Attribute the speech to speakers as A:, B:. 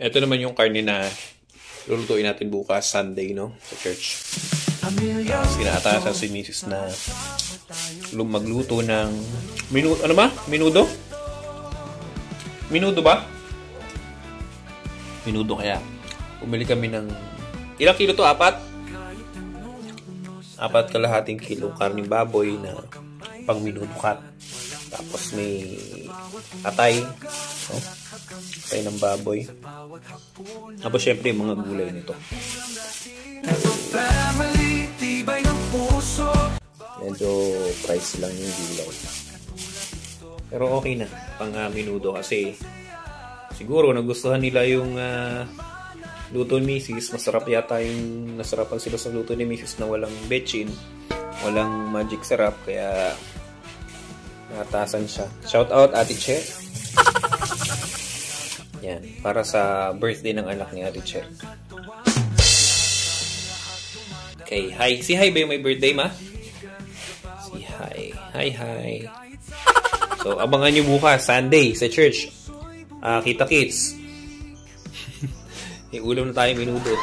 A: Ito naman yung karne na lulutuin natin bukas, Sunday, no? Sa church. Sinatasan si Mrs. na magluto ng ano ba? Minudo? Minudo ba? Minudo kaya. Bumili kami ng ilang kilo to? 4 kilo karning baboy na pang minudo cut. Tapos may atay. Oh, atay ng baboy. Tapos syempre yung mga gulay nito. Medyo price lang yung gulay. Pero okay na pang minudo kasi siguro nagustuhan nila yung luto ni Mrs. Masarap yata yung nasarapan sila sa luto ni Mrs. na walang betchin, walang magic sarap, kaya natasan siya. Shout out Ate Che. Yan, para sa birthday ng anak ni Ate Che. Okay, hi. Si hi ba yung may birthday, ma? Si hi. Hi. So, abangan nyo bukas, Sunday, sa church. Kita kits. Ulam na tayo, minudo.